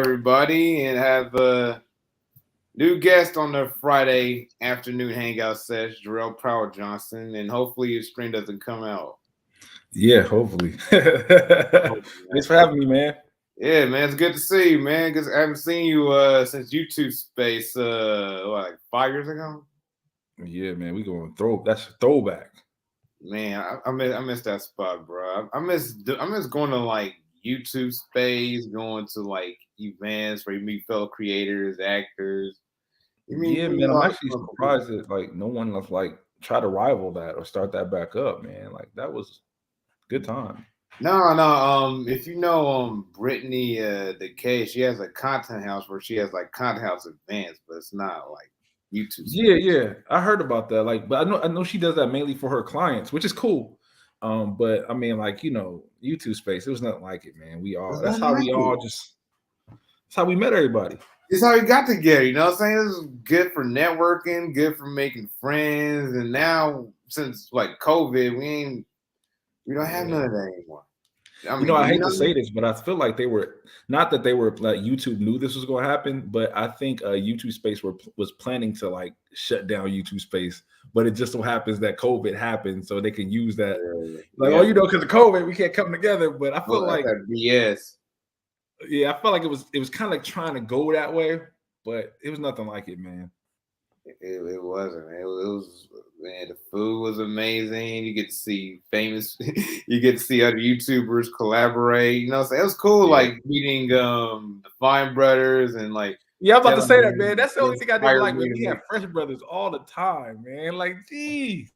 everybody, and have a new guest on the Friday afternoon hangout sesh, Jarrell Power Johnson, and hopefully his stream doesn't come out. Yeah, hopefully. Thanks for having me, man. Yeah, man, it's good to see you, man. Cause I haven't seen you since YouTube space, like 5 years ago. Yeah, man, we going that's a throwback. Man, I miss that spot, bro. I miss going to like YouTube space, going to like events where you meet fellow creators, actors. Yeah, man, I'm actually surprised that like no one was like try to rival that or start that back up, man. Like that was good time. No. If you know Brittany Decay, she has a content house where she has like content house events, but it's not like YouTube space. Yeah. I heard about that. Like, but I know she does that mainly for her clients, which is cool. But I mean, like, YouTube space, it was nothing like it, man. That's how we met everybody. It's how we got together, you know what I'm saying? This is good for networking, good for making friends. And now since like COVID, we don't have none of that anymore. I hate to say this, but I feel like they were not that they were like YouTube knew this was going to happen, but I think YouTube Space was planning to like shut down YouTube Space, but it just so happens that COVID happened, so they can use that. Because of COVID, we can't come together. But I feel like BS. Yeah, I felt like it was kind of like trying to go that way, but it was nothing like it, man. It wasn't. It was man. The food was amazing. You get to see you get to see other YouTubers collaborate. You know, so it was cool. Yeah. Like meeting the Fine Brothers and like. Yeah, I'm about to say that, man. That's the only thing I didn't like. Man, we have Fresh Brothers all the time, man. Like, geez.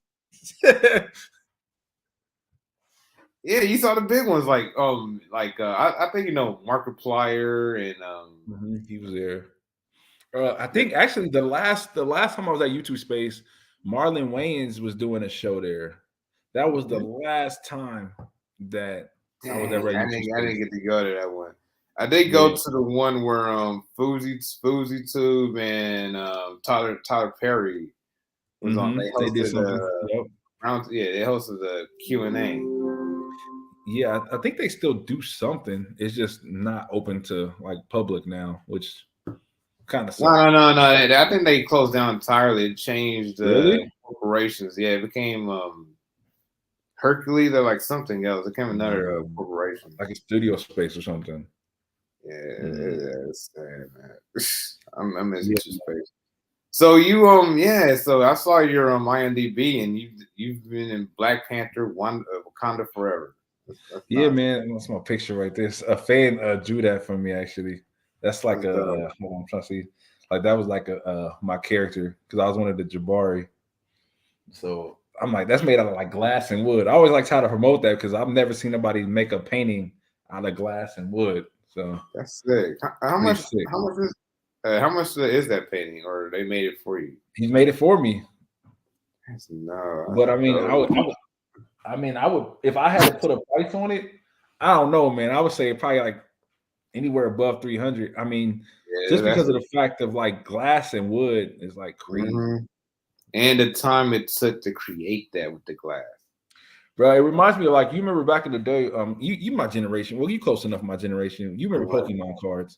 Yeah, you saw the big ones like I think Markiplier and he was there. I think actually the last time I was at YouTube Space, Marlon Wayans was doing a show there. That was the last time that I was ever at YouTube Space. I didn't get to go to that one. I did go to the one where Fousey Tube and Tyler Perry was on. They hosted they hosted the Q&A. Yeah, I think they still do something. It's just not open to like public now, which kind of sucks. No. I think they closed down entirely. It changed corporations. Yeah, it became Hercules or like something else. It became another corporation, like a studio space or something. Yeah, it's sad, man. I miss YouTube space. So you so I saw your IMDb and you've been in Black Panther, Wakanda Forever. That's man, that's my picture right there. A fan drew that for me actually. That's like hold on, I'm trying to see. Like that was like my character because I was one of the Jabari. So I'm like, that's made out of like glass and wood. I always like try to promote that because I've never seen nobody make a painting out of glass and wood. So that's sick. How much is is that painting, or they made it for you? He made it for me. No, but I mean, I would if I had to put a price on it. I don't know, man. I would say probably like anywhere above 300. I mean, just because of the fact of like glass and wood is like crazy. Mm-hmm. And the time it took to create that with the glass. Bro, it reminds me of like, you remember back in the day, you my generation. Well, you close enough my generation. You remember Pokemon cards.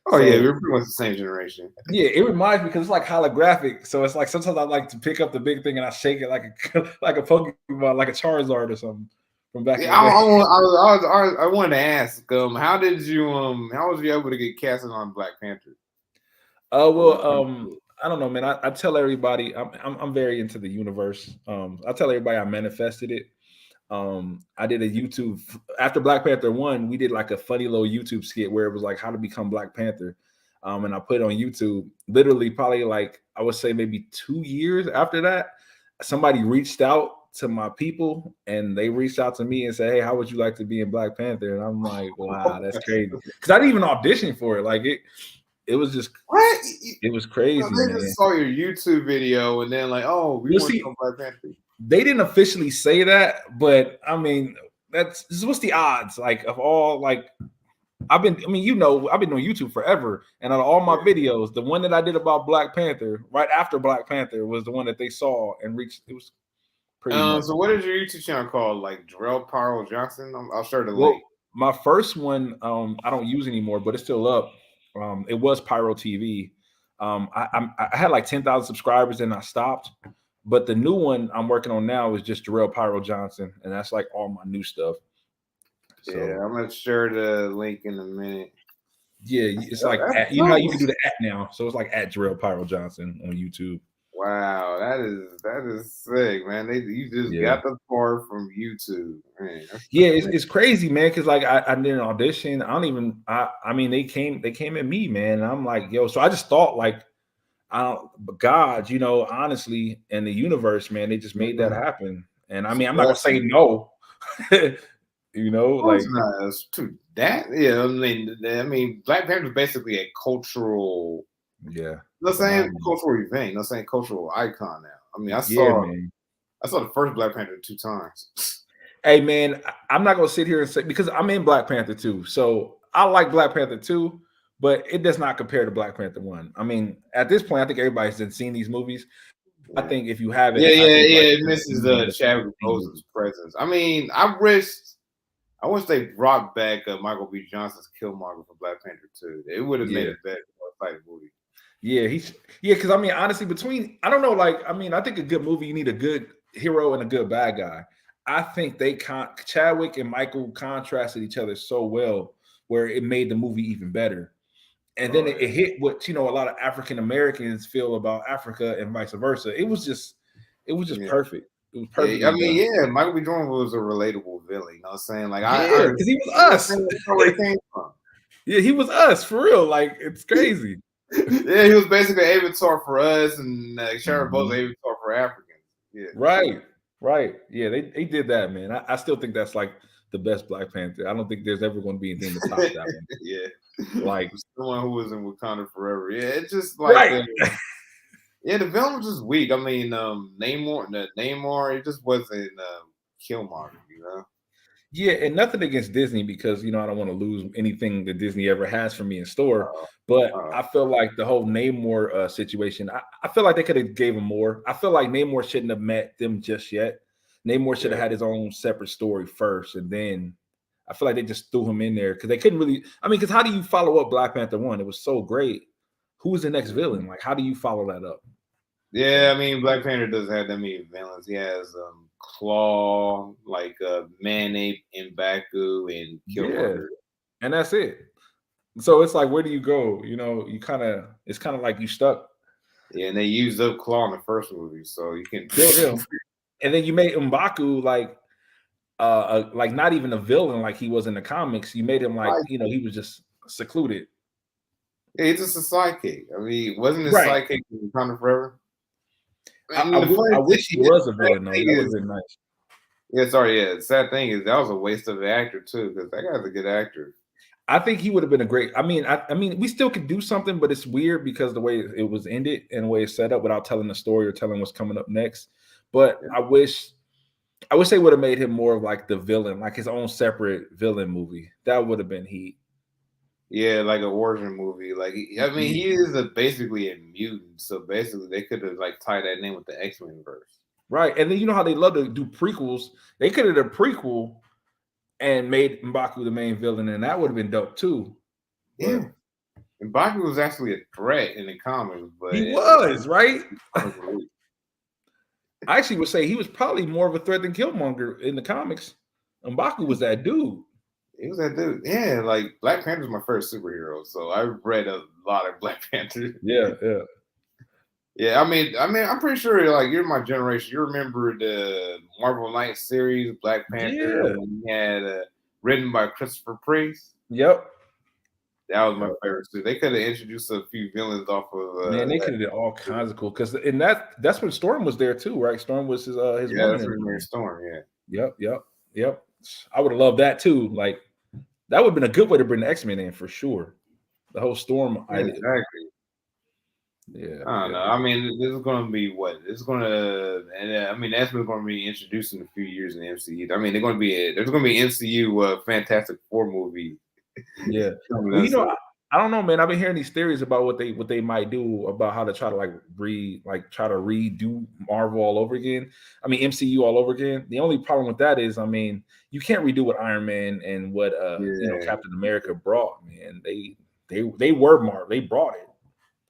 Oh, so, yeah, we're pretty much the same generation. Yeah, it reminds me because it's like holographic. So it's like sometimes I like to pick up the big thing and I shake it like a Pokemon, like a Charizard or something from back in the day. I wanted to ask, how was you able to get casted on Black Panther? I don't know, man. I tell everybody I'm very into the universe. I tell everybody I manifested it. I did a YouTube after Black Panther 1. We did like a funny little YouTube skit where it was like how to become Black Panther. And I put it on YouTube. Literally, probably like I would say maybe 2 years after that, somebody reached out to my people and they reached out to me and said, "Hey, how would you like to be in Black Panther?" And I'm like, "Wow, that's crazy." Because I didn't even audition for it. Like it was just what? It was crazy. They just saw your YouTube video and then like, oh, we want to become Black Panther. They didn't officially say that, but I mean, what's the odds? Like of all like I've been on YouTube forever, and on all my videos, the one that I did about Black Panther, right after Black Panther, was the one that they saw and reached. It was pretty much. So what is your YouTube channel called? Like Jarrell Power Johnson? I'll share the link. My first one, I don't use anymore, but it's still up. It was Pyro TV. I had like 10,000 subscribers and I stopped. But the new one I'm working on now is just Jarrell Pyro Johnson, and that's like all my new stuff. So, yeah, I'm gonna share the link in a minute. Yeah, it's like you know how you can do the @ now, so it's like @ Jarrell Pyro Johnson on YouTube. Wow, that is sick, man. You just got the part from YouTube, man. Yeah, it's crazy, man. Because like I did an audition. I mean, they came at me, man. And I'm like, yo. So I just thought like, God, you know, honestly, and the universe, man, they just made that happen. And I mean, I'm not gonna say no. You know, like that. Yeah, I mean, Black Panther is basically a cultural. Yeah. Not saying cultural event, not saying cultural icon now. I mean, I saw the first Black Panther 2 times. Hey man, I'm not gonna sit here and say, because I'm in Black Panther 2. So I like Black Panther 2, but it does not compare to Black Panther 1. I mean, at this point, I think everybody's seen these movies. Yeah. I think if you haven't, it misses Chadwick Boseman's presence. I mean, I wish they brought back Michael B. Johnson's Killmonger for Black Panther 2. It would have made a better, more exciting movie. Yeah, because I mean, honestly, I don't know, like, I mean, I think a good movie, you need a good hero and a good bad guy. I think Chadwick and Michael contrasted each other so well, where it made the movie even better. And then it hit what, you know, a lot of African Americans feel about Africa and vice versa. It was just perfect. It was perfect. I mean, Michael B. Jordan was a relatable villain. You know what I'm saying? Like, because he was us. Where he came from. Yeah, he was us for real. Like, it's crazy. Yeah, he was basically Avatar for us, and Sharon Bowles Avatar for Africans. Yeah, right. Yeah, they did that, man. I still think that's like the best Black Panther. I don't think there's ever going to be anything to top that one. Yeah, like someone who was in Wakanda forever. Yeah, it's just like the villain was just weak. I mean, Namor, it just wasn't Killmonger, you know. Yeah, and nothing against Disney, because, you know, I don't want to lose anything that Disney ever has for me in store. But I feel like the whole Namor situation, I feel like they could have gave him more. I feel like Namor shouldn't have met them just yet. Namor should have had his own separate story first, and then I feel like they just threw him in there because they couldn't really. I mean, because how do you follow up Black Panther 1? It was so great. Who is the next villain? Like, how do you follow that up? Yeah, I mean, Black Panther doesn't have that many villains. He has Claw, like Man-Ape, M'Baku, and Killmonger. And that's it. So it's like, where do you go? You know, it's kind of like you stuck. Yeah, and they used up Claw in the first movie, so you can. And then you made M'Baku like not even a villain like he was in the comics. You made him like, you know, he was just secluded. Yeah, he's just a sidekick. I mean, wasn't his sidekick in Wakanda Forever? I wish he was a villain, though. That would have been nice. Yeah, sorry. Yeah, the sad thing is that was a waste of the actor too, because that guy's a good actor. I think he would have been a great. I mean, we still could do something, but it's weird because the way it was ended and the way it's set up without telling the story or telling what's coming up next. But I wish they would have made him more of like the villain, like his own separate villain movie. That would have been heat. Yeah, like an origin movie. Like, I mean, he is basically a mutant, so basically they could have like tied that name with the X-Men verse. Right, and then you know how they love to do prequels. They could have done a prequel and made M'Baku the main villain, and that would have been dope too. Yeah, M'Baku was actually a threat in the comics, but he was right. I actually would say he was probably more of a threat than Killmonger in the comics. M'Baku was that dude. He was that dude. Yeah, like Black Panther was my first superhero, so I read a lot of Black Panther. Yeah. I mean, I'm pretty sure like you're my generation. You remember the Marvel Knights series, Black Panther, when he had written by Christopher Priest. Yep. That was my favorite too. They could have introduced a few villains off of. Man, they could have did all kinds of cool. Because in that's when Storm was there too, right? Storm was his woman. That's when Storm. Yeah. Yep. I would have loved that too. Like, that would have been a good way to bring the X-Men in for sure. The whole Storm idea. Exactly. Yeah. I don't know. I mean, this is going to be what? It's going to, and I mean, X-Men is going to be introduced in a few years in the MCU. I mean, there's going to be MCU Fantastic Four movie. Yeah. Well, you know, I don't know, man. I've been hearing these theories about what they might do about how to try to try to redo Marvel all over again. I mean, MCU all over again. The only problem with that is, I mean, you can't redo what Iron Man and what you know, Captain America brought, man. they were Marvel. They brought it.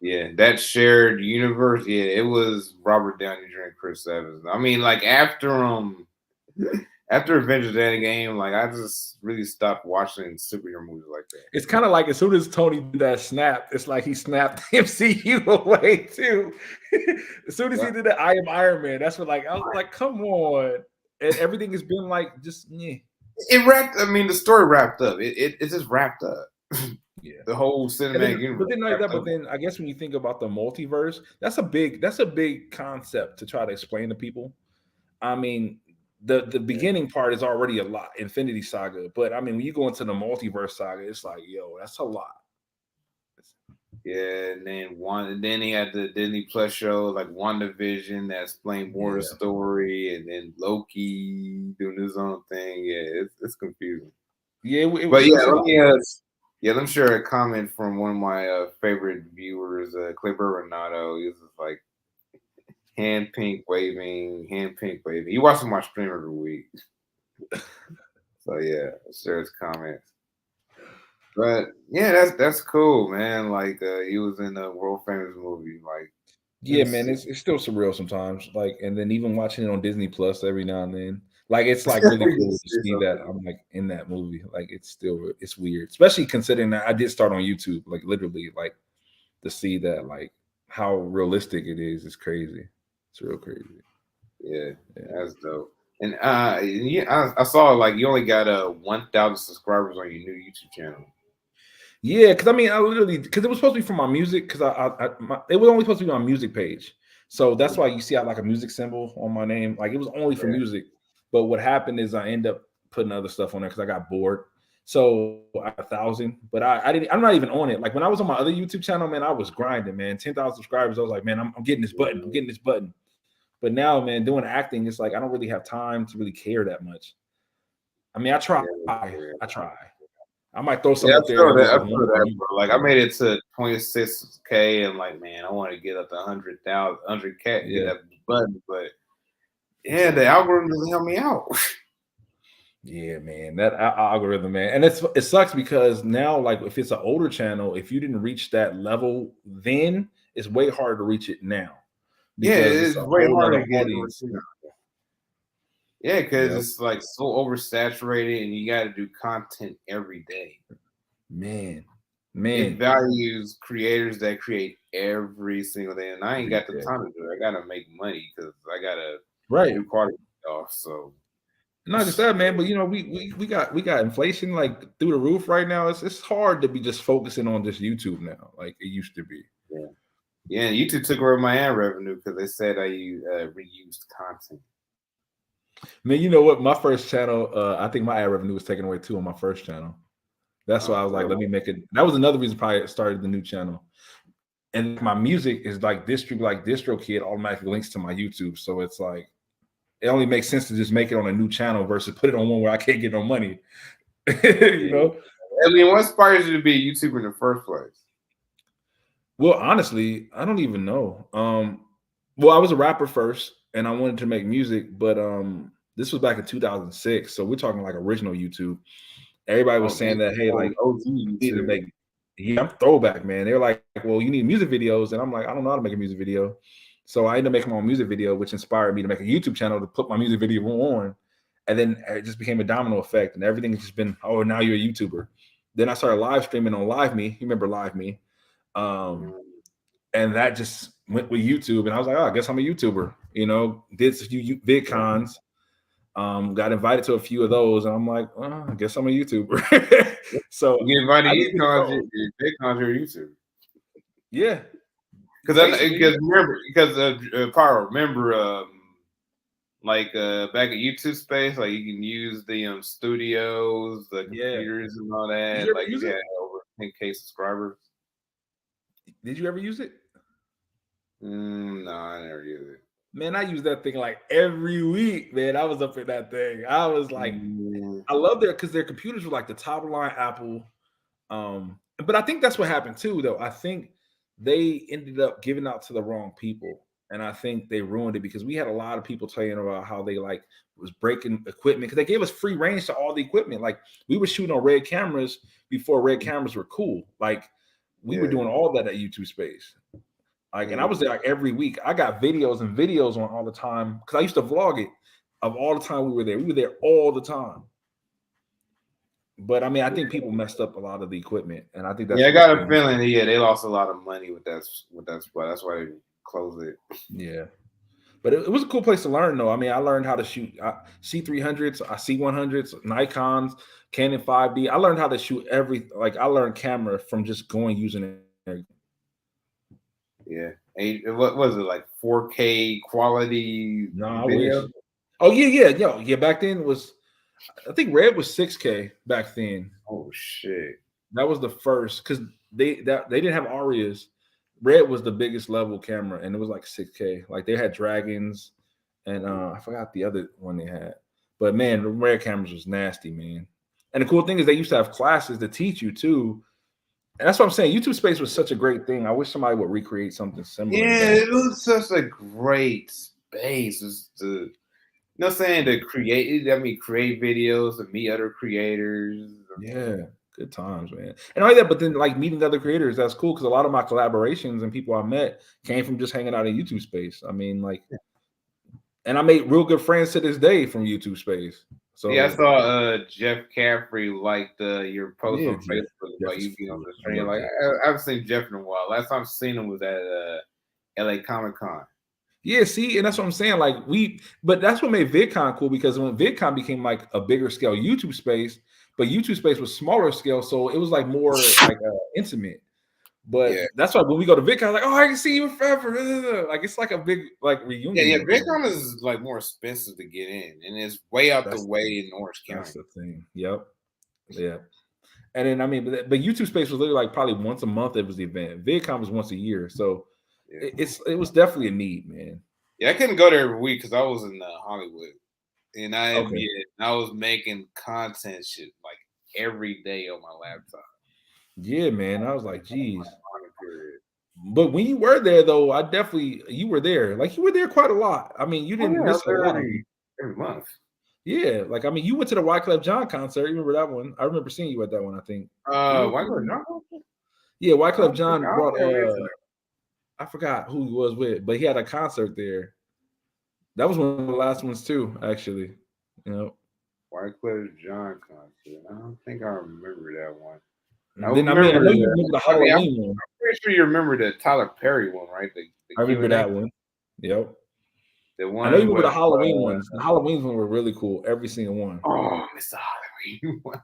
Yeah, that shared universe. Yeah, it was Robert Downey Jr. and Chris Evans. I mean, like after Avengers Endgame, like I just really stopped watching superhero movies like that. It's kind of like as soon as Tony did that snap, it's like he snapped MCU away too. As soon as he did the I Am Iron Man, that's what like I was like, come on. And everything has been like just yeah. It wrapped. I mean, the story wrapped up. It just wrapped up. Yeah, the whole cinematic universe. But then I guess when you think about the multiverse, that's a big concept to try to explain to people. I mean, the beginning part is already a lot, Infinity Saga. But I mean, when you go into the multiverse saga, it's like, yo, that's a lot. Yeah, and then he had the Disney Plus show like WandaVision that explained more of the story, and then Loki doing his own thing. Yeah, it's confusing. Yeah, let me share a comment from one of my favorite viewers, Clipper Renato. He was just like hand pink waving. He watches my stream every week. So yeah, share his comments. But yeah, that's cool, man. Like he was in a world famous movie. Like yeah, man, it's still surreal sometimes. Like, and then even watching it on Disney Plus every now and then, like it's like really cool to see that I'm like in that movie. Like it's weird, especially considering that I did start on YouTube. Like literally, like to see that like how realistic it is crazy. It's real crazy. Yeah, that's dope. And I saw like you only got 1,000 subscribers on your new YouTube channel. Yeah, because I mean, because it was supposed to be for my music, because it was only supposed to be my music page. So that's why you see I like a music symbol on my name. Like it was only for music. But what happened is I end up putting other stuff on there because I got bored. So I got 1,000, but I'm not even on it. Like when I was on my other YouTube channel, man, I was grinding, man. 10,000 subscribers. I was like, man, I'm getting this button. I'm getting this button. But now, man, doing acting, it's like I don't really have time to really care that much. I mean, I try. I might throw some up there. Like I made it to 26K and like, man, I want to get up to 100,000, 100K, get that button. But yeah, the algorithm doesn't help me out. Yeah, man, that algorithm, man, and it sucks because now, like, if it's an older channel, if you didn't reach that level, then it's way harder to reach it now. Yeah, it's way harder to get audience. Yeah, because it's like so oversaturated, and you got to do content every day. Man, it values creators that create every single day, and I ain't got the time to do it. I gotta make money because I gotta do quality off. So not just that, man, but you know, we got inflation like through the roof right now. It's hard to be just focusing on just YouTube now, like it used to be. Yeah, and YouTube took away my ad revenue because they said I reused content. Man, you know what? My first channel, I think my ad revenue was taken away too on my first channel. That's why I was like, let me make it. That was another reason probably I started the new channel. And my music is like DistroKid automatically links to my YouTube. So it's like, it only makes sense to just make it on a new channel versus put it on one where I can't get no money. You know? I mean, what inspires you to be a YouTuber in the first place? Well, honestly, I don't even know. Well, I was a rapper first and I wanted to make music, but this was back in 2006. So we're talking like original YouTube. Everybody was saying that, hey, like, you need to make, I'm throwback, man. They're like, well, you need music videos. And I'm like, I don't know how to make a music video. So I ended up making my own music video, which inspired me to make a YouTube channel to put my music video on. And then it just became a domino effect. And everything has just been, oh, now you're a YouTuber. Then I started live streaming on Live Me. You remember Live Me? And that just went with YouTube. And I was like, oh, I guess I'm a YouTuber. You know, did a few VidCons. Got invited to a few of those, and I'm like, oh, I guess I'm a YouTuber. So you invited VidCons, you're a YouTuber. Yeah, because Pyro, remember, like back at YouTube Space, like you can use the studios, the computers, and all that. Like you had over 10K subscribers. Did you ever use it? No, I never used it. Man, I use that thing like every week, man. I was up in that thing. I was like, I love that because their computers were like the top of the line Apple. But I think that's what happened too, though. I think they ended up giving out to the wrong people. And I think they ruined it because we had a lot of people telling about how they like was breaking equipment because they gave us free range to all the equipment. Like we were shooting on Red cameras before Red cameras were cool. Like we were doing all that at YouTube Space. Like, and I was there like every week. I got videos and videos on all the time because I used to vlog it of all the time we were there. We were there all the time. But I mean, I think people messed up a lot of the equipment, and I think that's I got a feeling. They lost a lot of money with that spot. That's why they closed it. Yeah, but it was a cool place to learn, though. I mean, I learned how to shoot C300s, C100s, Nikons, Canon 5D. I learned how to shoot I learned camera from just going using it. Yeah. What was it, like 4K quality video? Oh yeah. Back then it was, I think Red was 6K back then. Oh shit. That was the first, because they didn't have Arias. Red was the biggest level camera, and it was like 6K. Like they had Dragons, and I forgot the other one they had. But man, the Red cameras was nasty, man. And the cool thing is they used to have classes to teach you too. And that's what I'm saying. YouTube Space was such a great thing. I wish somebody would recreate something similar. Yeah, it was such a great space. To create videos and meet other creators. Yeah, good times, man. And like that, but then like meeting other creators, that's cool because a lot of my collaborations and people I met came from just hanging out in YouTube Space. I mean, like, and I made real good friends to this day from YouTube Space. So I saw Jeff Caffrey liked your post on Facebook about you being on the stream. Like I haven't seen Jeff in a while. Last time I seen him was at LA Comic-Con. Yeah, see, and that's what I'm saying. Like but that's what made VidCon cool, because when VidCon became like a bigger scale YouTube Space, but YouTube Space was smaller scale, so it was like more like intimate. But that's why when we go to VidCon, like, oh, I can see you forever. Like it's like a big like reunion. Yeah. VidCon is like more expensive to get in, and it's way out the way in Orange County. That's the thing. Yep. Yeah. And then I mean, but YouTube Space was literally like probably once a month. It was the event. VidCon was once a year, so it was definitely a need, man. Yeah, I couldn't go there every week because I was in Hollywood, and I was making content shit like every day on my laptop. Yeah, man. I was like, geez. But when you were there, though, you were there. Like, you were there quite a lot. I mean, you didn't miss a lot. Every month. Yeah, like, I mean, you went to the Wyclef Jean concert. You remember that one? I remember seeing you at that one, I think. Wyclef Jean? Yeah, Wyclef Jean brought, I forgot who he was with, but he had a concert there. That was one of the last ones, too, actually. You know? Wyclef Jean concert. I don't think I remember that one. I know you remember the Halloween one. I'm pretty sure you remember the Tyler Perry one, right? I remember that one. Yep. The one I know you remember the Halloween ones. The Halloween ones were really cool. Every single one. Oh, it's the Halloween ones.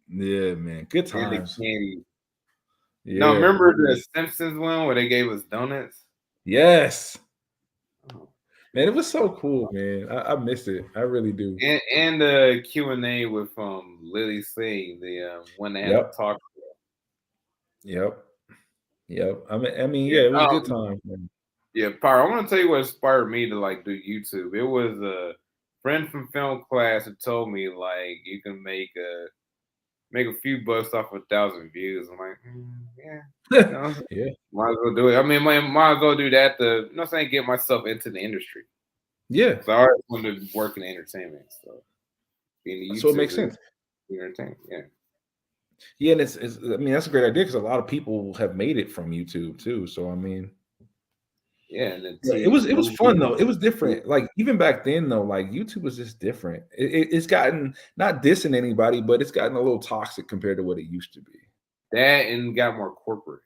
Yeah, man. Good times. Yeah. No, remember the Simpsons one where they gave us donuts? Yes. Oh. Man, it was so cool, man. I miss it. I really do. And the Q&A with Lily Singh, the one that had to talk. Yep. I mean, it was a good time, man. Yeah, Pyro, I want to tell you what inspired me to like do YouTube. It was a friend from film class who told me like you can make a few bucks off 1,000 views. I'm like, yeah, might as well do it. I mean, might as well do that to, you know what I'm saying, get myself into the industry. Yeah. So I always wanted to work in entertainment. So being so it makes sense. Entertainment, yeah. Yeah, and it's I mean, that's a great idea because a lot of people have made it from YouTube too. So I mean, and it was fun though. It was different. Like even back then though, like YouTube was just different. It's gotten, not dissing anybody, but it's gotten a little toxic compared to what it used to be. That and got more corporate.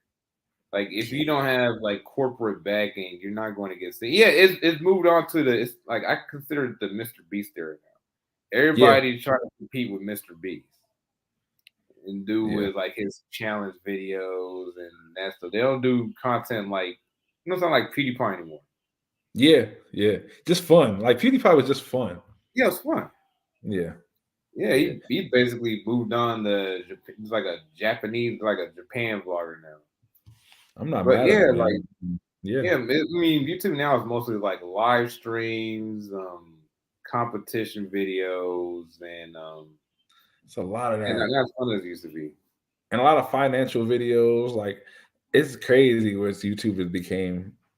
Like if you don't have like corporate backing, you're not going to get seen. Yeah, it's moved on to it's like I consider it the Mr. Beast era now. Everybody's trying to compete with Mr. Beast and do with like his challenge videos and that stuff. They don't do content like, you know, something like PewDiePie anymore. Yeah, just fun. Like PewDiePie was just fun. Yeah, it's fun. Yeah, he basically moved on to, he's like a Japanese, like a Japan vlogger now. I'm not mad at him, like I mean, YouTube now is mostly like live streams, competition videos, and it's a lot of that. And that's fun as it used to be. And a lot of financial videos. Like it's crazy what YouTube has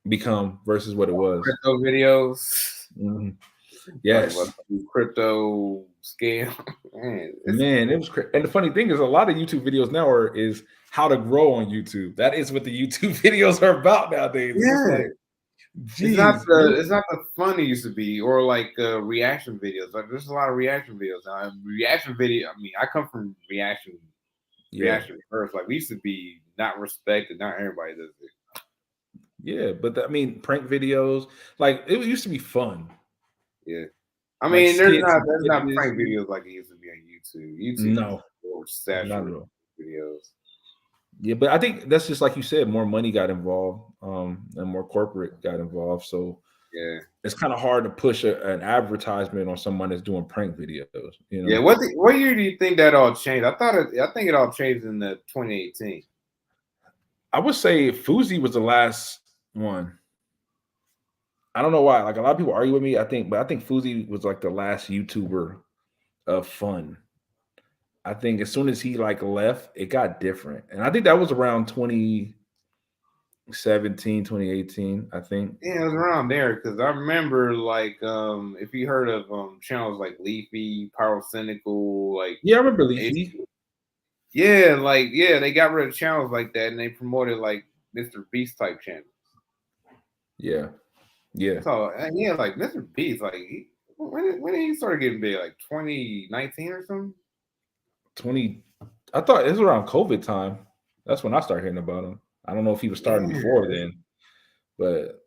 become versus what it was. Crypto videos. Mm-hmm. Talking about Yes. crypto scam. Man, it was crazy. And the funny thing is, a lot of YouTube videos now is how to grow on YouTube. That is what the YouTube videos are about nowadays. And it's yeah. like, geez, It's not the fun it used to be, or like reaction videos. Like there's a lot of reaction videos now. Reaction video. I mean, I come from yeah, first. Like we used to be not respected. Not everybody does it. yeah. But I mean, prank videos, like it used to be fun. Yeah. I Like mean, skits and there's not sketches. prank videos like it used to be on YouTube. YouTube is No, more not at saturated all. with videos. Yeah, but I think that's just like you said, more money got involved, and more corporate got involved. So Yeah. it's kind of hard to push an advertisement on someone that's doing prank videos, you Yeah. know. What year do you think that all changed? I think it all changed in the 2018. I would say Fuzi was the last one. I don't know why. Like a lot of people argue with me. But I think Fuzi was like the last YouTuber of fun. I think as soon as he like left, it got different. And I think that was around 2017, 2018, I think. Yeah, it was around there because I remember like if you heard of channels like Leafy, Pyro, like Yeah, I remember it's, Leafy. they got rid of channels like that and they promoted like Mr. Beast type channels. Yeah. Yeah. So yeah, like Mr. Beast, like when did he start getting big? Like 2019 or something? 20 I thought it was around COVID time. That's when I started hearing about him. I don't know if he was starting Yeah. before then, but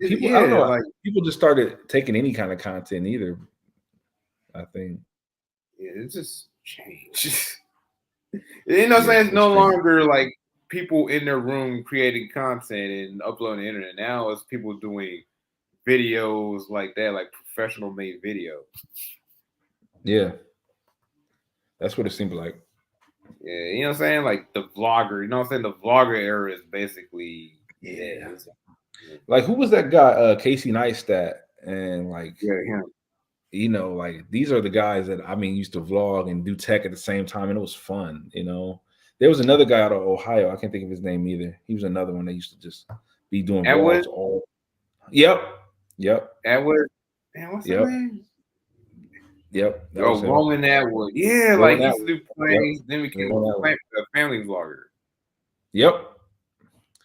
people, I don't Yeah, know. like People just started taking any kind of content either. I think. yeah, it just changed. You know what I'm Yeah, saying? It's it's no changed. longer like people in their room creating content and uploading the internet. Now it's people doing videos like that, like professional made videos. Yeah, that's what it seemed like. Yeah, you know what I'm saying? Like the vlogger, you know what I'm saying? The vlogger era is basically Yeah. yeah. Like who was that guy? Casey Neistat, and like Yeah. like these are the guys that I mean used to vlog and do tech at the same time, and it was fun. There was another guy out of Ohio. I can't think of his name either. He was another one that used to just be doing Edward, vlogs all. Yep. Edward, man, what's his Yep. name? Yep. That was Oh, him. Roman Atwood. Yeah, like Rowan he used to Atwood. do Yep. plays, then became Rowan Atwood. a family vlogger. Yep.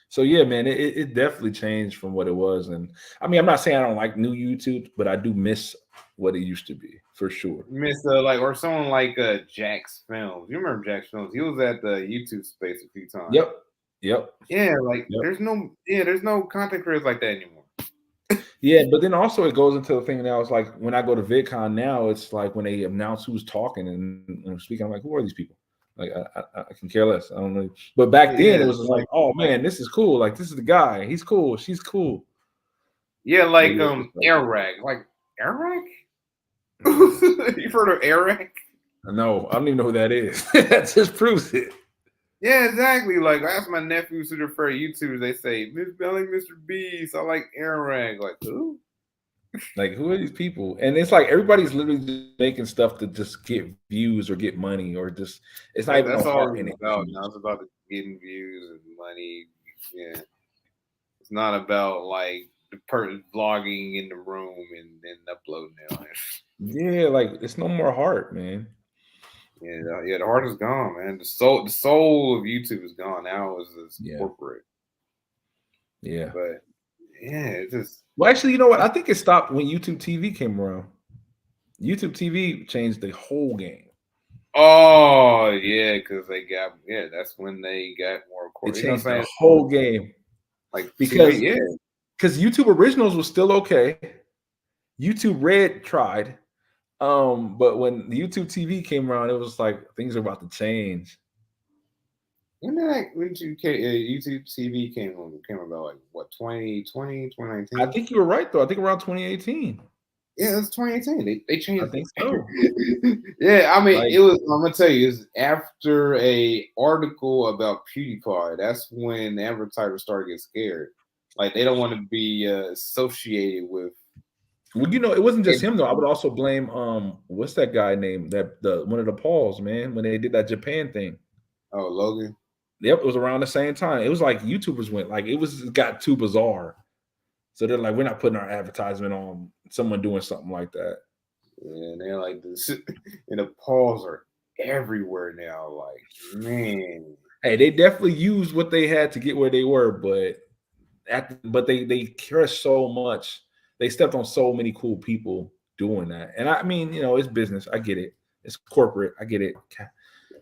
So yeah, man, it definitely changed from what it was. And I mean, I'm not saying I don't like new YouTube, but I do miss what it used to be for sure. Miss or someone like Jack's Films. You remember Jack's Films? He was at the YouTube space a few times. Yep. Yeah, like there's no content creators like that anymore. Yeah, but then also it goes into the thing now. It's like when I go to VidCon now, it's like when they announce who's talking and speaking, I'm like, who are these people? Like I can care less. I don't know. But back then it was just like, oh man, this is cool. Like this is the guy. He's cool. She's cool. Yeah, like Airrack. Like Airrack? You've heard of Airrack? No, I don't even know who that is. That just proves it. Yeah, exactly. Like I asked my nephews who prefer YouTubers, they say, I like Mr. Beast, I like Airrack. Like who? Like who are these people? And it's like everybody's literally just making stuff to just get views or get money or just it's not even That's no all heart in it's it. about. Now it's about getting views and money. Yeah. It's not about like the person vlogging in the room and then uploading it. Yeah, like it's no more heart, man. Yeah, the heart is gone, man. The soul of YouTube is gone. Now it's corporate. Yeah. But yeah, it's just well, actually, you know what? I think it stopped when YouTube TV came around. YouTube TV changed the whole game. Oh yeah, because that's when they got more corporate. It changed the whole game. Like because YouTube Originals was still okay. YouTube Red tried. But when the YouTube TV came around, it was like things are about to change. When YouTube TV came about, like what, 2020, 2019? I think you were right though. I think around 2018. Yeah, it's 2018. They changed. I think so. Yeah, I mean, it was. I'm gonna tell you, it's after a article about PewDiePie. That's when advertisers started getting scared. Like they don't want to be associated with. Well, it wasn't just him though. I would also blame what's that guy named one of the Pauls, man, when they did that Japan thing. Oh, Logan. Yep, it was around the same time. It was like YouTubers went like it got too bizarre. So they're like, we're not putting our advertisement on someone doing something like that. Yeah, and they're like this, and the paws are everywhere now. Like, man, Hey, they definitely used what they had to get where they were, but they care so much. They stepped on so many cool people doing that. And I mean, it's business. I get it. It's corporate. I get it.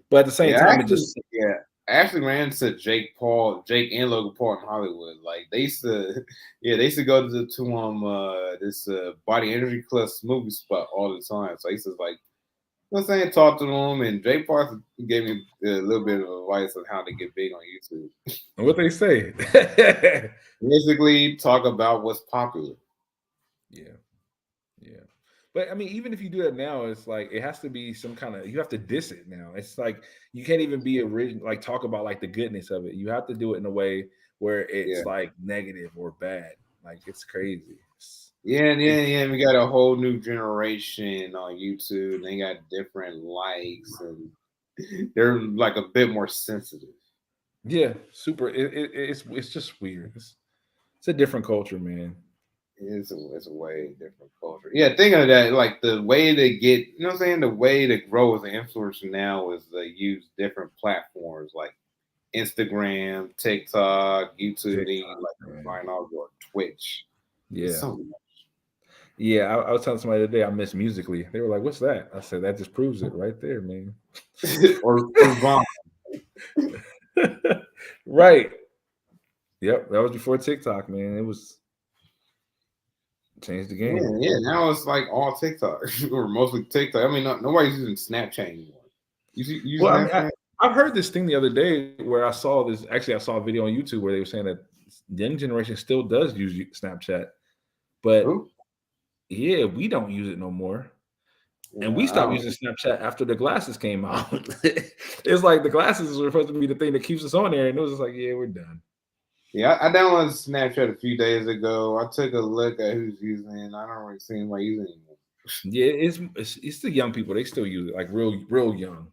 But at the same yeah, time, it actually, just yeah, I actually ran into Jake and Logan Paul in Hollywood. Like they used to, yeah, they used to go to this Body Energy Club movie spot all the time. So I used to like, you know what I'm saying, talk to them, and Jake Paul gave me a little bit of advice on how to get big on YouTube. what they say. Basically, talk about what's popular. Yeah. Yeah. But I mean, even if you do that now, it's like it has to be some kind of you have to diss it now. It's like you can't even be original, like talk about like the goodness of it. You have to do it in a way where Yeah. it's like negative or bad. Like it's crazy. Yeah. We got a whole new generation on YouTube. They got different likes, and they're like a bit more sensitive. Yeah, super. It's just weird. It's a different culture, man. It's a way different culture. Yeah, think of that. Like the way to get, you know what I'm saying? The way to grow as an influencer now is to use different platforms like Instagram, TikTok, YouTube, TikTok, like man. combine all your Twitch. It's Yeah. so much. Yeah, I was telling somebody today I miss Musically. They were like, "What's that?" I said, "That just proves it right there, man." or Vine. Right. Yep, that was before TikTok, man. It was changed the game. Yeah. Now it's like all TikTok or mostly TikTok. I mean, nobody's using Snapchat anymore. You use Well, I mean, Snapchat? I've heard this thing the other day where I saw this. Actually, I saw a video on YouTube where they were saying that young generation still does use Snapchat, but Who? yeah, we don't use it no more. And we Yeah, I stopped don't. using Snapchat after the glasses came out. It's like the glasses were supposed to be the thing that keeps us on there, and it was just like, yeah, we're done. Yeah, I downloaded Snapchat a few days ago. I took a look at who's using it. I don't really see anybody using it anymore. Yeah, it's the young people. They still use it, like real young.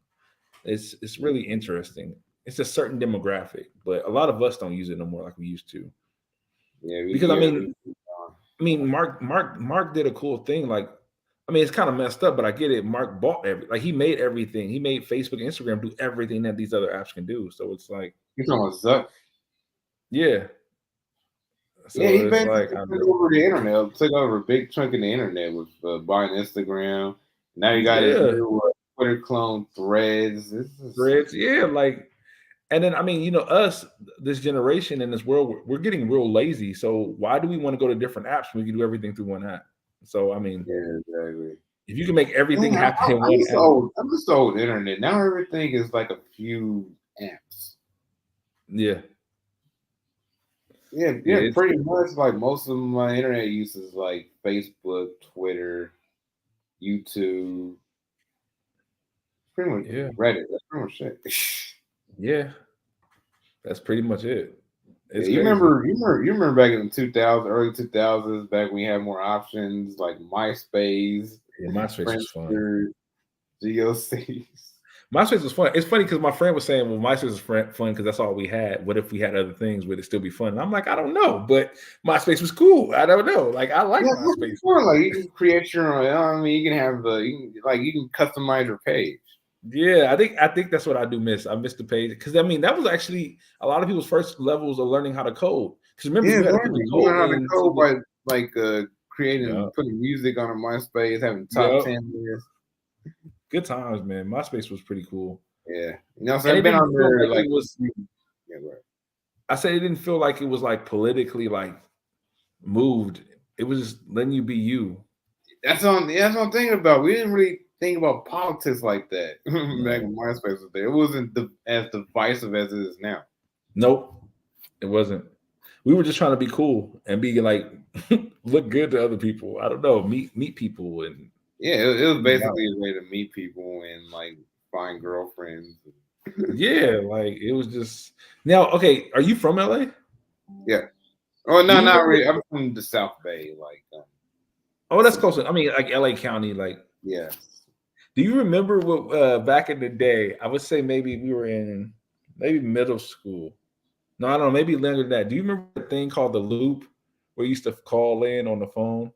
It's really interesting. It's a certain demographic, but a lot of us don't use it no more like we used to. Yeah, we Because I yeah mean, we. Mark did a cool thing. Like, I mean, it's kind of messed up, but I get it. Mark bought he made everything. He made Facebook and Instagram do everything that these other apps can do. So it's like, You talking about Zuck? yeah. Yeah, So he it's like, basically took over the internet. Took over a big chunk of the internet with buying Instagram. Now you got his yeah, new Twitter clone Threads. This is Threads, yeah, like, and then I mean, us, this generation in this world, we're getting real lazy. So why do we want to go to different apps when we can do everything through one app? So I mean, yeah, exactly. if you can make everything Man, happen in I'm one just app, old. I'm just old internet. Now everything is like a few apps. yeah, Yeah, it's pretty much. Like most of my internet use is like Facebook, Twitter, YouTube, pretty much yeah, Reddit. That's pretty much it. yeah. That's pretty much it. Yeah, It's crazy. you remember back in the 2000s, early 2000s, back when we had more options like MySpace, Yeah, MySpace was fun. Friendster, GOCs. MySpace was fun. It's funny because my friend was saying, "Well, MySpace was fun because that's all we had. What if we had other things? Would it still be fun?" And I'm like, "I don't know, but MySpace was cool. I don't know. Like, I like Yeah, MySpace." before like you can create your own. I mean, you can have you can customize your page. Yeah, I think that's what I do miss. I miss the page because I mean that was actually a lot of people's first levels of learning how to code. Because remember, Yeah, you had to put the exactly. You code know how to in. code by like Yeah, creating putting music on a MySpace, having top yeah. 10 lists. Good times, man. MySpace was pretty cool, Yeah, you know, so and I've it been didn't on feel there like like it was. yeah, right. I said it didn't feel like it was like politically like moved. It was just letting you be you. That's what I'm thinking about. We didn't really think about politics like that back No. when MySpace was there. It wasn't as divisive as it is now. Nope. It wasn't. We were just trying to be cool and be like look good to other people. I don't know, meet people and Yeah, it was basically a way to meet people and like find girlfriends. yeah, like it was just now. Okay, are you from LA? Yeah. Oh Do no, you not remember? really. I'm from the South Bay, like Oh, that's close. I mean, like LA County. Like, yeah. do you remember what back in the day? I would say maybe we were in maybe middle school. No, I don't know. Maybe later than that. Do you remember a thing called the Loop? where you used to call in on the phone.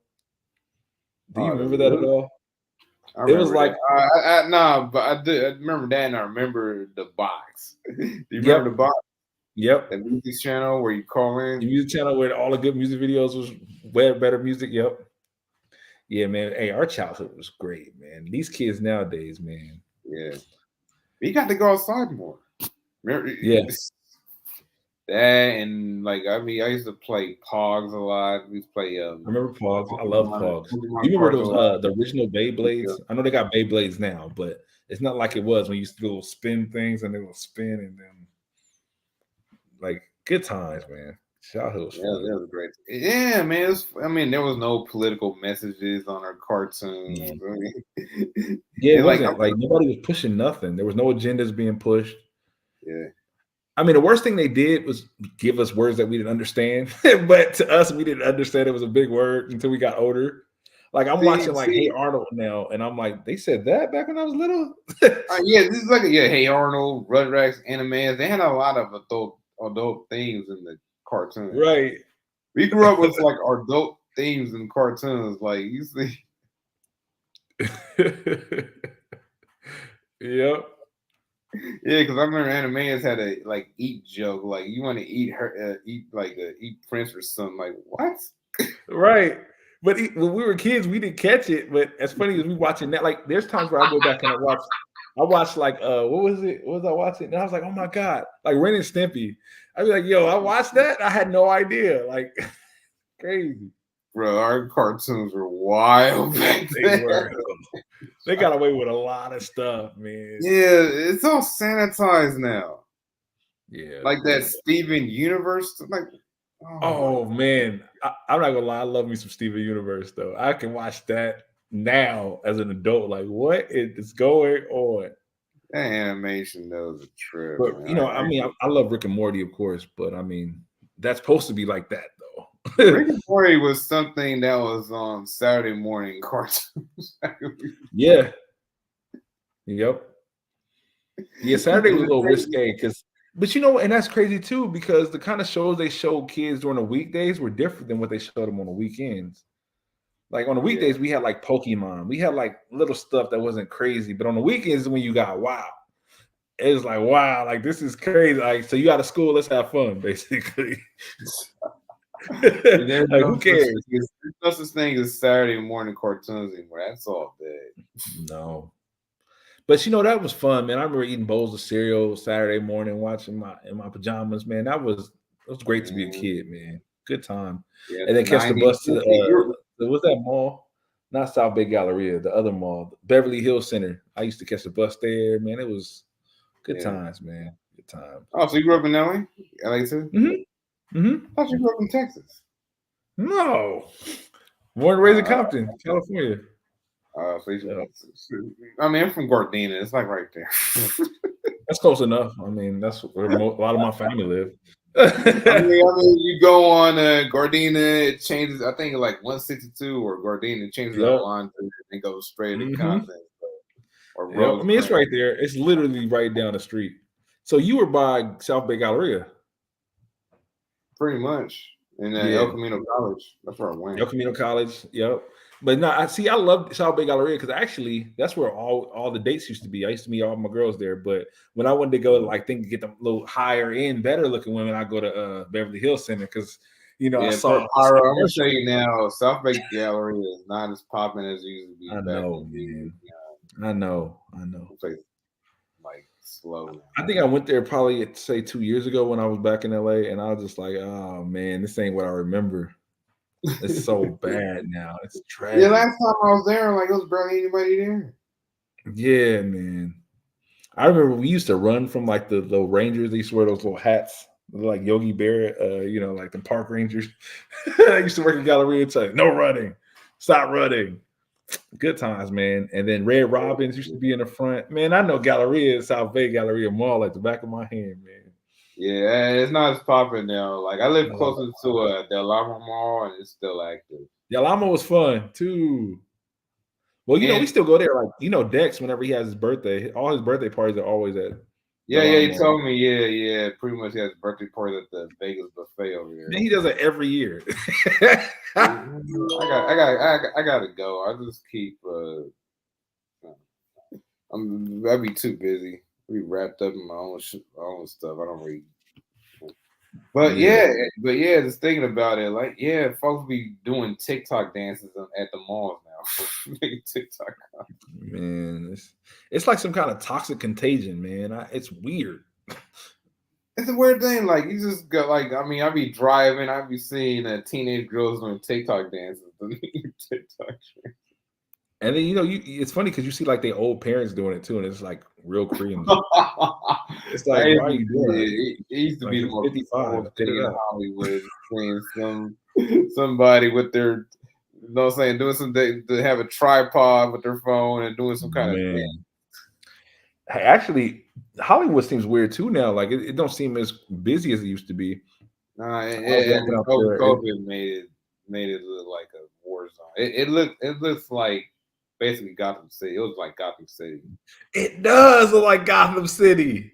Do you Oh, remember that at all? I It was remember like, that. No, but I remember that, and I remember the box. Do you remember the yep, box? yep. The music channel where you call The in? music channel where all the good music videos was way better music. Yep. Yeah, man. Hey, our childhood was great, man. These kids nowadays, man. Yeah. You got to go outside more. Remember Yeah. that, and like I used to play Pogs a lot. We used to play I remember Pogs. I love Pogs. You remember cards a those lot. the original Yeah. Beyblades? I know they got Beyblades now, but it's not like it was when you used to go spin things and they will spin and then like good times, man. Childhood was Yeah, fun. that was great. Yeah, man. I mean, there was no political messages on our cartoons. Mm. I mean, Yeah, it and like, wasn't like nobody was pushing nothing. There was no agendas being pushed. yeah, I mean, the worst thing they did was give us words that we didn't understand. But to us, we didn't understand it was a big word until we got older. Like I'm watching like Hey see, Arnold now, and I'm like, they said that back when I was little. yeah, this is like Hey Arnold, Rugrats, animes. They had a lot of adult themes in the cartoons. Right. We grew up with like adult themes in cartoons. Like you see, Yep. yeah, because I remember animes had a like eat joke. Like you want to eat eat Prince or something. Like what? Right. But when we were kids, we didn't catch it. But as funny as we watching that, like there's times where I go back and I watch like what was it? What was I watching? And I was like, oh my God, like Ren and Stimpy. I'd be like, yo, I watched that. I had no idea. Like crazy. Bro, our cartoons were wild back They then. were. They got away with a lot of stuff, man. Yeah, it's all sanitized now. Yeah. Like that Steven Universe. Like, Oh man, I'm not gonna lie. I love me some Steven Universe though. I can watch that now as an adult. Like, what is going on? that animation though was a trip. But Man. you know, I mean, I love Rick and Morty, of course. But I mean, that's supposed to be like that though. Rick and Morty was something that was on Saturday morning cartoons. Yeah. Yep. Yeah, Saturday was a little risque because, but you know, and that's crazy too because the kind of shows they show kids during the weekdays were different than what they showed them on the weekends. Like on the weekdays, we had like Pokemon, we had like little stuff that wasn't crazy, but on the weekends when you got wow, it was like wow, like this is crazy. Like so, you out of school, let's have fun, basically. There's Like who cares? There's no such thing as Saturday morning cartoons anymore. That's all dead. No. But you know that was fun, man. I remember eating bowls of cereal Saturday morning, watching in my pajamas, man. It was great to be a kid, man. Good time. Yeah, And then catch the 90s. bus to what's that mall? Not South Bay Galleria, the other mall, Beverly Hills Center. I used to catch the bus there, man. It was good times, man. Good times. Oh, so you grew up in LA? LA too? Mm-hmm. Mm-hmm. I thought you grew up in Texas. No. Born and raised in Compton, California. I mean, I'm from Gardena. It's like right there. That's close enough. I mean, that's where a lot of my family live. I mean, you go on Gardena, it changes. I think like 162 or Gardena, it changes that line and goes straight to Compton. Or I mean, it's right there. It's literally right down the street. So you were by South Bay Galleria. Pretty much. In El Camino College. That's where I went. El Camino College, yep. But no, I love South Bay Galleria because actually that's where all the dates used to be. I used to meet all my girls there. But when I wanted to go, like, think to get them a little higher end, better looking women, I go to Beverly Hills Center because I saw Pyro. I'm gonna show you now. South Bay Galleria is not as popping as it used to be. I know, man. I know. Like slow. I think I went there probably say 2 years ago when I was back in LA, and I was just like, oh man, this ain't what I remember. It's so bad now. It's tragic. Yeah, last time I was there, like it was barely anybody there. Yeah, man. I remember we used to run from like the little rangers. They used to wear those little hats, like Yogi Bear, like the park rangers. I used to work in Galleria and say, no running, stop running. Good times, man. And then Red Robins used to be in the front. Man, I know Galleria, South Bay Galleria Mall at the back of my hand, man. Yeah, it's not as popular now. Like I live closer to Del Amo Mall, and it's still active. Del Amo was fun too. Well, we still go there. Like Dex, whenever he has his birthday, all his birthday parties are always at Yeah, yeah, he told me. Yeah, yeah. Pretty much, he has a birthday party at the Vegas buffet over there. Then he does it every year. I gotta go. I just keep. I'd be too busy. Be wrapped up in my own stuff. I don't really. But yeah, just thinking about it, like, yeah, folks be doing TikTok dances at the malls now. TikTok. Man, it's like some kind of toxic contagion, man. It's weird. It's a weird thing. Like, you just go, like, I mean, I be driving, I be seeing teenage girls doing TikTok dances. TikTok. And then it's funny because you see like their old parents doing it too, and it's like real Korean. It's like, why are you doing it? It used to be the most 55 thing in Hollywood, seeing somebody with their, you know what I'm saying, doing something to have a tripod with their phone and doing some kind of thing. Actually, Hollywood seems weird too now. Like it don't seem as busy as it used to be. COVID made it look like a war zone. It looks like basically Gotham City. It was like Gotham City. It does look like Gotham City.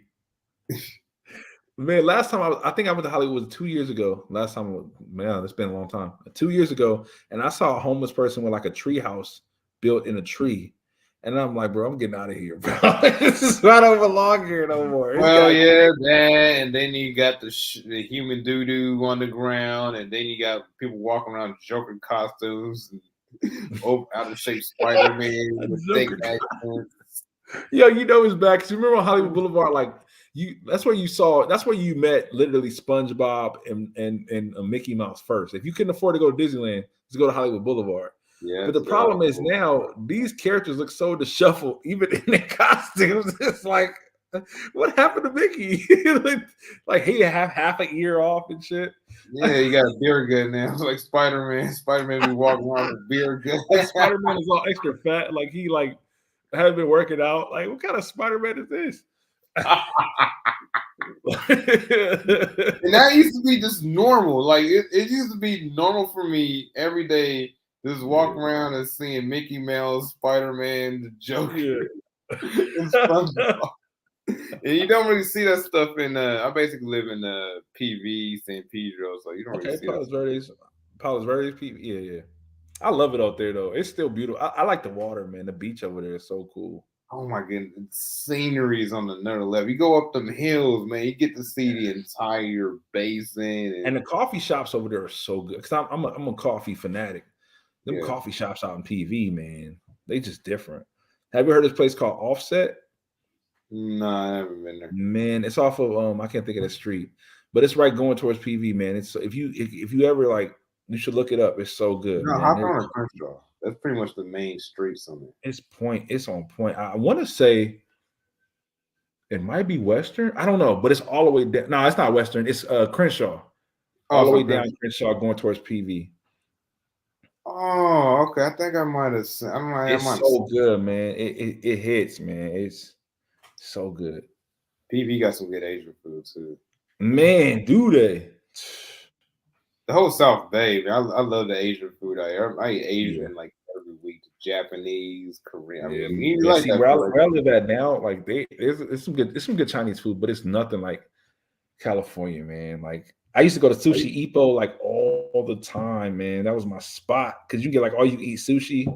Man, last time I think I went to Hollywood 2 years ago. Last time, man, it's been a long time. 2 years ago, and I saw a homeless person with like a tree house built in a tree. And I'm like, bro, I'm getting out of here, bro. This is not over belong here no more. That, and then you got the human doo-doo on the ground, and then you got people walking around in Joker costumes, and out of shape Spider-Man with thick accents. Yo, it's back. Cause you remember on Hollywood Boulevard, like that's where you met literally SpongeBob and Mickey Mouse first. If you couldn't afford to go to Disneyland, just go to Hollywood Boulevard. Yeah, but the problem is now these characters look so disheveled, even in their costumes. It's like, what happened to Mickey? like he have half a ear off and shit. Yeah, you got a beer gut now. It's like Spider-Man. Spider-Man be walking around with beer gut. Spider-Man is all extra fat. Like he hasn't been working out. Like, what kind of Spider-Man is this? And that used to be just normal. Like it used to be normal for me every day. Just walk around and seeing Mickey Mouse, Spider-Man, the Joker, and SpongeBob. And you don't really see that stuff in. I basically live in PV, St. Pedro, so you don't really see that. Palos Verdes, PV, yeah. I love it out there though. It's still beautiful. I like the water, man. The beach over there is so cool. Oh my goodness, scenery is on another level. You go up them hills, man. You get to see the entire basin, and the coffee shops over there are so good. Because I'm a coffee fanatic. Them coffee shops out in PV, man, they just different. Have you heard of this place called Offset? No, I haven't been there. Man, it's off of I can't think of the street, but it's right going towards PV, man. It's if you ever like, you should look it up. It's so good. No, hop on a Crenshaw. That's pretty much the main street somewhere. It's on point. I want to say it might be Western. I don't know, but it's all the way down. No, it's not Western. It's Crenshaw. All the way down Crenshaw going towards PV. Oh, okay. I think I might have seen. It's so good, man. It hits, man. It's so good. PV got some good Asian food too. Man, do they? The whole South Bay, man, I love the Asian food out here. I eat Asian like every week. Japanese, Korean. Where I live at now, like there's some good Chinese food, but it's nothing like California, man. Like I used to go to Sushi Ippo like all the time, man. That was my spot because you get like all you eat sushi.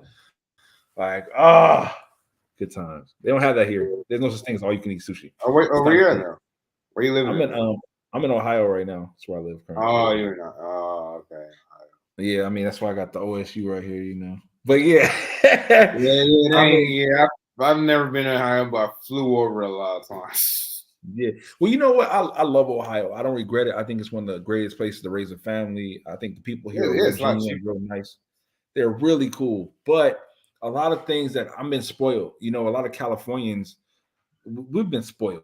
Like good times. They don't have that here. There's no such thing as all you can eat sushi. Where you at now? Where you living? I'm in Ohio right now. That's where I live currently. Oh, you're not. Oh, okay. Yeah, I mean that's why I got the OSU right here, But yeah, I've never been in Ohio, but I flew over a lot of times. Yeah. Well, you know what? I love Ohio. I don't regret it. I think it's one of the greatest places to raise a family. I think the people here are real nice. They're really cool. But a lot of things that I've been spoiled. A lot of Californians, we've been spoiled.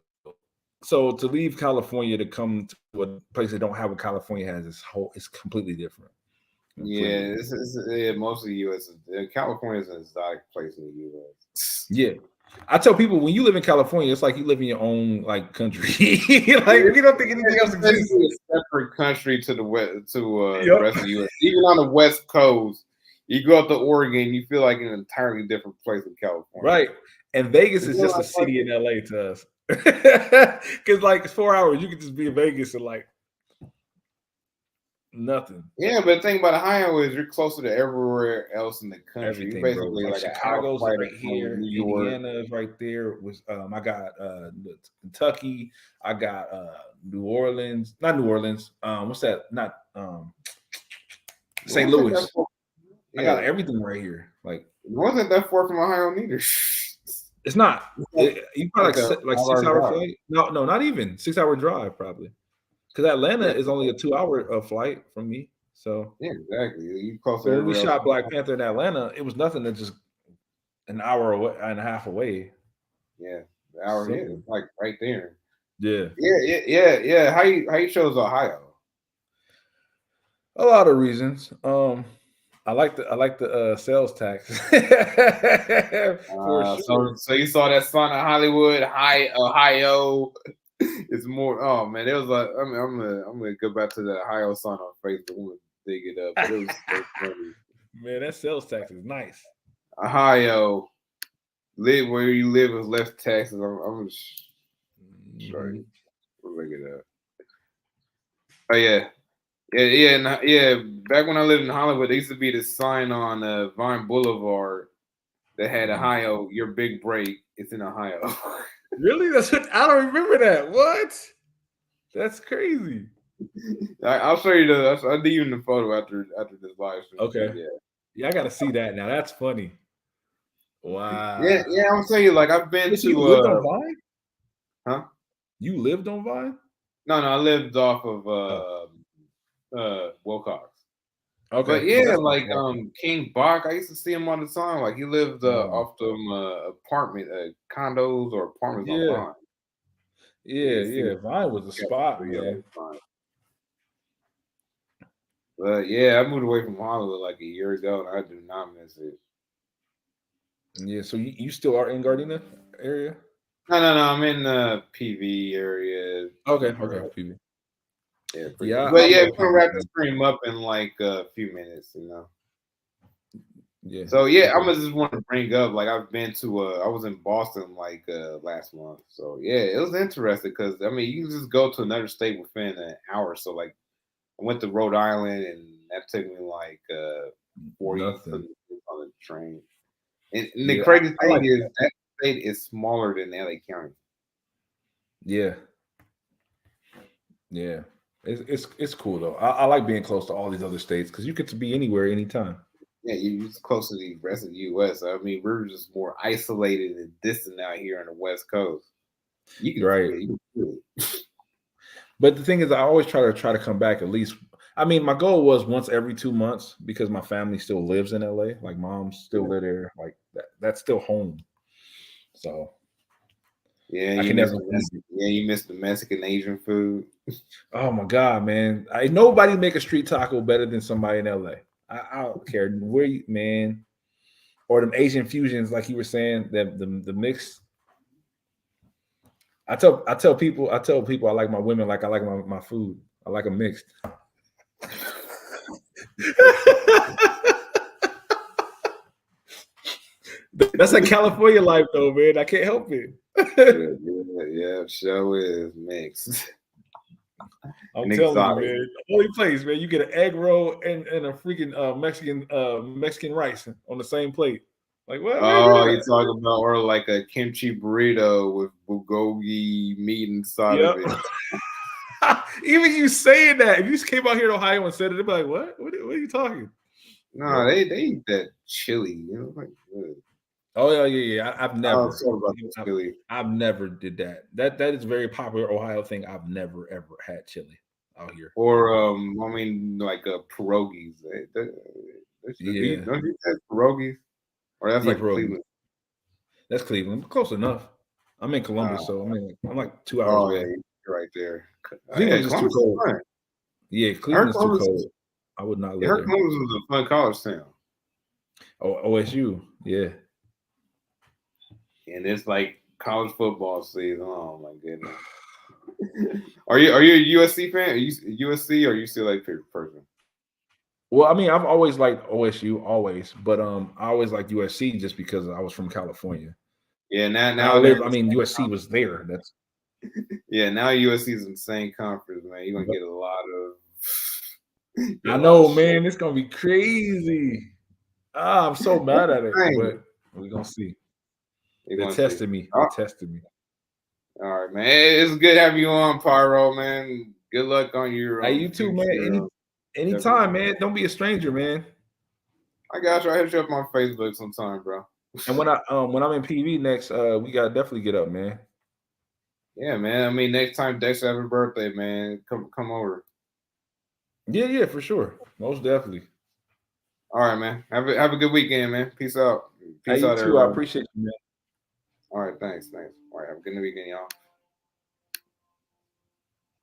So to leave California to come to a place that don't have what California has, it's completely different. Yeah, most of the U.S. California is an exotic place in the U.S. Yeah, I tell people when you live in California, it's like you live in your own like country. Like you don't think anything else exists. It's a separate country to the west, the rest of the U.S. Even on the West Coast, you go up to Oregon, you feel like an entirely different place in California. Right, and Vegas is just a city in LA to us. Because like it's 4 hours, you could just be in Vegas and like nothing. Yeah, but the thing about Ohio is you're closer to everywhere else in the country. You're Everything, bro. basically Like like an hour Chicago's flight right from here, New York. Indiana is right there. Was I got Kentucky, I got New Orleans, not New Orleans. What's that? Not St. Wasn't that Louis. far, I got yeah, everything right here. Like wasn't that far from Ohio neither. it's not. You probably Like a like 6 hour drive. flight. No, not even 6 hour drive probably. Because Atlanta Yeah, is only a 2 hour flight from me. So yeah, exactly. You close to when we everywhere else. shot Black Panther in Atlanta, it was nothing to just an hour away and a half away. Yeah, the hour. Yeah, Simple. it's like right there. Yeah. Yeah. How you chose Ohio? A lot of reasons. I like the sales tax for sure. So you saw that sign in Hollywood, Ohio. It's more. Oh man, it was like I'm gonna go back to the Ohio sign on Facebook. I'm gonna dig it up, but it was so funny. Man, that sales tax is nice. Ohio, live where you live is less taxes. I'm sorry. Look it up. Oh yeah. Back when I lived in Hollywood, there used to be this sign on Vine Boulevard that had Ohio. Your big break. It's in Ohio. Really? That's what I don't remember that. What? That's crazy. I'll show you I'll do you in the photo after this live stream. Okay. Yeah, I gotta see that now. That's funny. Wow. Yeah. I'm saying you like I've been So you to. lived on Vine? Huh? You lived on Vine? No, I lived off of Wilcox. Okay. But yeah, That's like not King Bach, I used to see him all the time. Like he lived bad. off them condos or apartments on Yeah. Vine. Yeah. Vine was a spot, man. But yeah, I moved away from Hollywood like a year ago, and I do not miss it. Yeah. So you still are in Gardena area? No. I'm in the PV area. Okay. PV. Yeah, Yeah, but I yeah, love we're gonna wrap the PV. stream up in like a few minutes, Yeah. So yeah, I'm Okay. gonna just want to bring up like I've been to I was in Boston like last month. So yeah, it was interesting because I mean you can just go to another state within an hour. So like I went to Rhode Island and that took me like 40 Nothing. on the train. And the Yeah, crazy I thing like is that. that state is smaller than LA County. Yeah. Yeah. It's cool though. I like being close to all these other states because you get to be anywhere, anytime. Yeah, you're close to the rest of the U.S. I mean, we're just more isolated and distant out here on the West Coast. You can Right. do it. But the thing is, I always try to come back at least. I mean, my goal was once every 2 months because my family still lives in LA. Like mom's still live there. Like that's still home. So Yeah, I can never leave it. you miss the Mexican Asian food. Oh my god, man! Nobody make a street taco better than somebody in LA. I don't care where you, man, or them Asian fusions, like you were saying, the mix. I tell people I like my women like I like my food. I like them mixed. That's a California life, though, man. I can't help it. Yeah, show is mixed. I'm telling you, man. The only place, man, you get an egg roll and a freaking Mexican rice on the same plate. Like, what? Oh, you talking about or like a kimchi burrito with bulgogi meat inside of it. Even you saying that, if you just came out here to Ohio and said it, they'd be like, "What? What are you talking?" No, they eat that chili. Like, Oh yeah. I've never. About chili. I've never did that. That is a very popular Ohio thing. I've never ever had chili out here. Or I mean, like pierogies. Yeah. Don't you have pierogies? Or that's like Cleveland. That's Cleveland. Close enough. I'm in Columbus, so I'm like 2 hours away. Yeah, you're right there. Cleveland's just too cold. Yeah, Cleveland is too cold. I would not live there. Columbus was a fun college town. Oh, OSU, yeah. And it's like college football season. Oh my goodness. Are you a USC fan? Are you USC or UCLA person? Well, I mean, I've always liked OSU, always, but I always liked USC just because I was from California. Yeah, And now they're in the same USC was there. That's yeah, now USC's in the same conference, man. You're gonna get a lot I of know, shit. man. It's gonna be crazy. I'm so mad at it, Dang. but we're gonna see. You're They're gonna see. testing me. Oh, They're testing me. all right, man. It's good having you on, Pyro, man. Good luck on your Hey, you too, man. future endeavors, Anytime, man. man. Don't be a stranger, man. I got you. I hit you up on Facebook sometime, bro. And when I'm in PV next, we gotta definitely get up, man. Yeah, man. I mean, next time Dexter have a birthday, man, come over. Yeah, for sure. Most definitely. All right, man. Have a good weekend, man. Peace out. Hey, Peace you out, too. I everybody. appreciate you, man. All right, thanks. All right, have a good weekend, y'all.